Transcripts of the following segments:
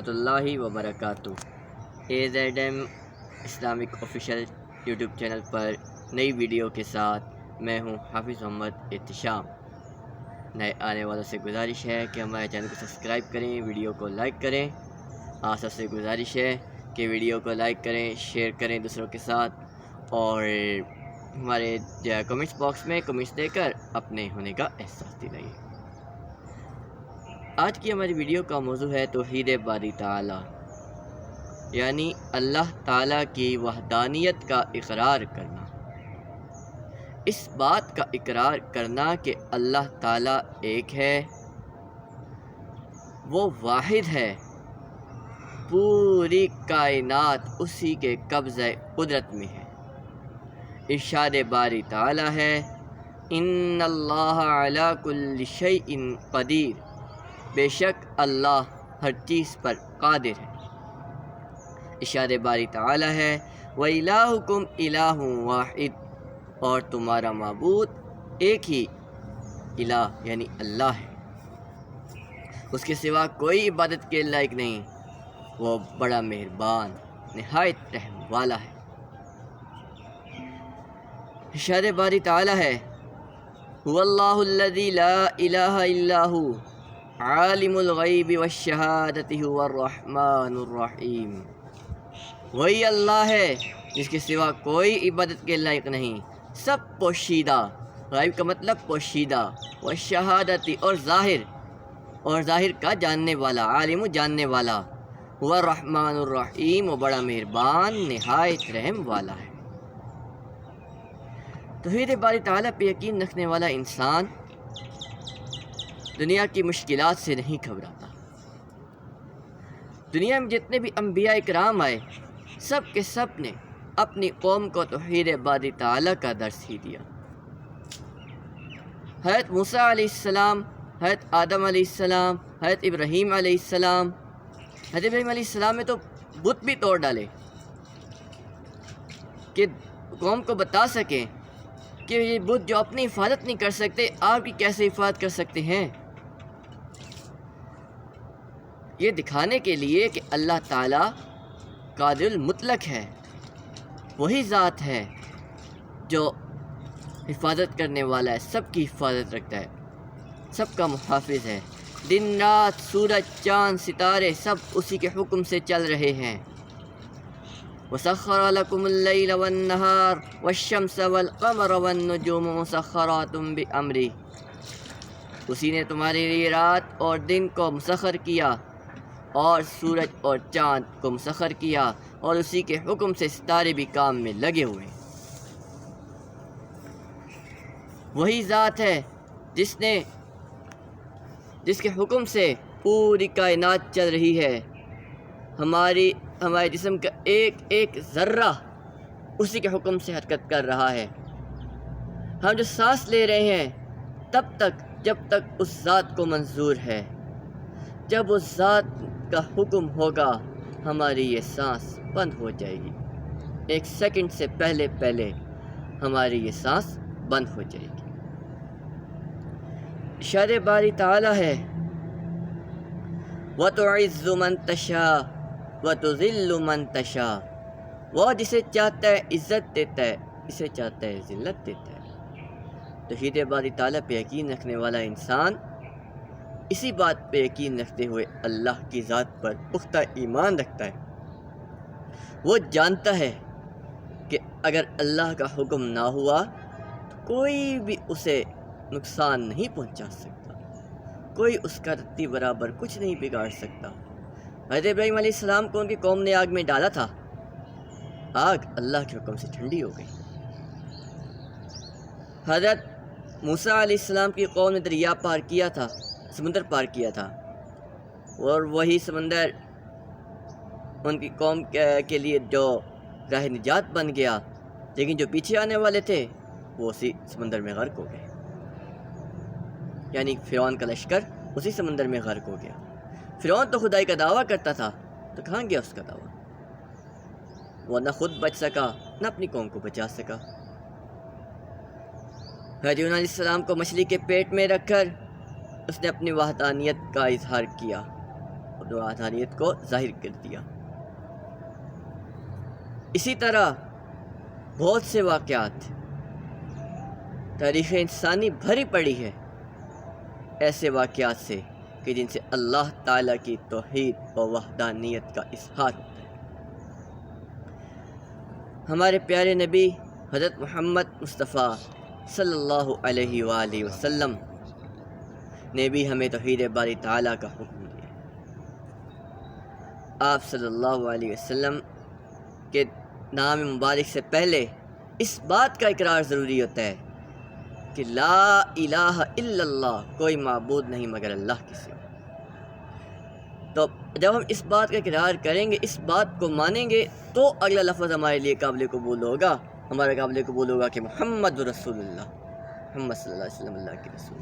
ورحمۃ اللہ وبرکاتہ۔ AZM Islamic official YouTube channel پر نئی ویڈیو کے ساتھ میں ہوں حافظ محمد احتشام۔ نئے آنے والوں سے گزارش ہے کہ ہمارے چینل کو سبسکرائب کریں، ویڈیو کو لائک کریں۔ آپ سب سے گزارش ہے کہ ویڈیو کو لائک کریں، شیئر کریں دوسروں کے ساتھ، اور ہمارے کمنٹس باکس میں کمنٹس دے کر اپنے ہونے کا احساس دلائیے۔ آج کی ہماری ویڈیو کا موضوع ہے توحید باری تعالی، یعنی اللہ تعالیٰ کی وحدانیت کا اقرار کرنا۔ اس بات کا اقرار کرنا کہ اللہ تعالیٰ ایک ہے، وہ واحد ہے، پوری کائنات اسی کے قبضہ قدرت میں ہے۔ ارشاد باری تعالیٰ ہے، ان اللہ علی کل شیء قدیر، بے شک اللہ ہر چیز پر قادر ہے۔ ارشاد باری تعالیٰ ہے، وَإِلَٰهُكُمْ إِلَٰهٌ وَاحِدٌ، اور تمہارا معبود ایک ہی الہ یعنی اللہ ہے، اس کے سوا کوئی عبادت کے لائق نہیں، وہ بڑا مہربان نہایت رحم والا ہے۔ ارشاد باری تعالیٰ ہے، هُوَ اللَّهُ الَّذِي لَا إِلَٰهَ إِلَّا هُوَ عَالِمُ الْغَيْبِ وَالشَّهَادَةِ هُوَ الرَّحْمَٰنُ الرَّحِيمُ، وہی اللہ ہے جس کے سوا کوئی عبادت کے لائق نہیں، سب پوشیدہ، غیب کا مطلب پوشیدہ، والشہادت اور ظاہر کا جاننے والا، عالم جاننے والا، هُوَ الرَّحْمَٰنُ الرَّحِيمُ، وہ بڑا مہربان نہایت رحم والا ہے۔ توحید باری تعالیٰ پہ یقین رکھنے والا انسان دنیا کی مشکلات سے نہیں گھبراتا۔ دنیا میں جتنے بھی انبیاء اکرام آئے، سب کے سب نے اپنی قوم کو توحید باری تعالیٰ کا درس ہی دیا۔ حضرت موسیٰ علیہ السلام، حضرت آدم علیہ السلام، حضرت ابراہیم علیہ السلام، حضرت ابراہیم علیہ السلام نے تو بت بھی توڑ ڈالے کہ قوم کو بتا سکیں کہ یہ بت جو اپنی حفاظت نہیں کر سکتے، آپ کی کیسے حفاظت کر سکتے ہیں۔ یہ دکھانے کے لیے کہ اللہ تعالیٰ قادر المطلق ہے، وہی ذات ہے جو حفاظت کرنے والا ہے، سب کی حفاظت رکھتا ہے، سب کا محافظ ہے۔ دن رات، سورج، چاند، ستارے سب اسی کے حکم سے چل رہے ہیں۔ وَسَخَّرَ لَكُمُ اللَّيْلَ وَالنَّهَارَ وَالشَّمْسَ وَالْقَمَرَ وَالنُّجُومَ مُسَخَّرَاتٌ بِأَمْرِهِ، اسی نے تمہارے لیے رات اور دن کو مسخر کیا، اور سورج اور چاند کو مسخر کیا، اور اسی کے حکم سے ستارے بھی کام میں لگے ہوئے ہیں۔ وہی ذات ہے جس کے حکم سے پوری کائنات چل رہی ہے۔ ہمارے جسم کا ایک ایک ذرہ اسی کے حکم سے حرکت کر رہا ہے۔ ہم جو سانس لے رہے ہیں تب تک جب تک اس ذات کو منظور ہے، جب اس ذات کا حکم ہوگا ہماری یہ سانس بند ہو جائے گی، ایک سیکنڈ سے پہلے ہماری یہ سانس بند ہو جائے گی۔ ارشاد باری تعالیٰ ہے، وَتُعِزُّ مَن تَشَاءُ وَتُذِلُّ مَن تَشَاءُ، وہ جسے چاہتا ہے عزت دیتا ہے، اسے چاہتا ہے ذلت دیتا ہے۔ توحید باری تعالیٰ پہ یقین رکھنے والا انسان اسی بات پہ یقین رکھتے ہوئے اللہ کی ذات پر پختہ ایمان رکھتا ہے۔ وہ جانتا ہے کہ اگر اللہ کا حکم نہ ہوا تو کوئی بھی اسے نقصان نہیں پہنچا سکتا، کوئی اس کا رتی برابر کچھ نہیں بگاڑ سکتا۔ حضرت ابراہیم علیہ السلام کو ان کی قوم نے آگ میں ڈالا تھا، آگ اللہ کے حکم سے ٹھنڈی ہو گئی۔ حضرت موسیٰ علیہ السلام کی قوم نے دریا پار کیا تھا، سمندر پار کیا تھا، اور وہی سمندر ان کی قوم کے لیے جو راہ نجات بن گیا، لیکن جو پیچھے آنے والے تھے وہ اسی سمندر میں غرق ہو گئے، یعنی فرعون کا لشکر اسی سمندر میں غرق ہو گیا۔ فرعون تو خدائی کا دعویٰ کرتا تھا، تو کہاں گیا اس کا دعویٰ؟ وہ نہ خود بچ سکا، نہ اپنی قوم کو بچا سکا۔ حضرت یونس علیہ السلام کو مچھلی کے پیٹ میں رکھ کر اس نے اپنی وحدانیت کا اظہار کیا، وحدانیت کو ظاہر کر دیا۔ اسی طرح بہت سے واقعات تاریخ انسانی بھری پڑی ہے ایسے واقعات سے کہ جن سے اللہ تعالیٰ کی توحید و وحدانیت کا اظہار ہوتا ہے۔ ہمارے پیارے نبی حضرت محمد مصطفیٰ صلی اللہ علیہ وآلہ وسلم نے بھی ہمیں توحید باری تعالیٰ کا حکم دیا۔ آپ صلی اللہ علیہ وسلم کے نام مبارک سے پہلے اس بات کا اقرار ضروری ہوتا ہے کہ لا الہ الا اللہ، کوئی معبود نہیں مگر اللہ کے سوا۔ تو جب ہم اس بات کا اقرار کریں گے، اس بات کو مانیں گے، تو اگلا لفظ ہمارے لیے قابل قبول ہوگا، ہمارا قابل قبول ہوگا کہ محمد رسول اللہ، محمد صلی اللہ علیہ وسلم اللہ کے رسول۔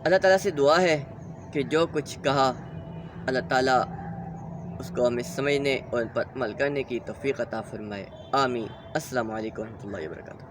اللہ تعالیٰ سے دعا ہے کہ جو کچھ کہا اللہ تعالیٰ اس کو ہمیں سمجھنے اور ان پر عمل کرنے کی توفیق عطا فرمائے، آمین۔ السلام علیکم ورحمۃ اللہ وبرکاتہ۔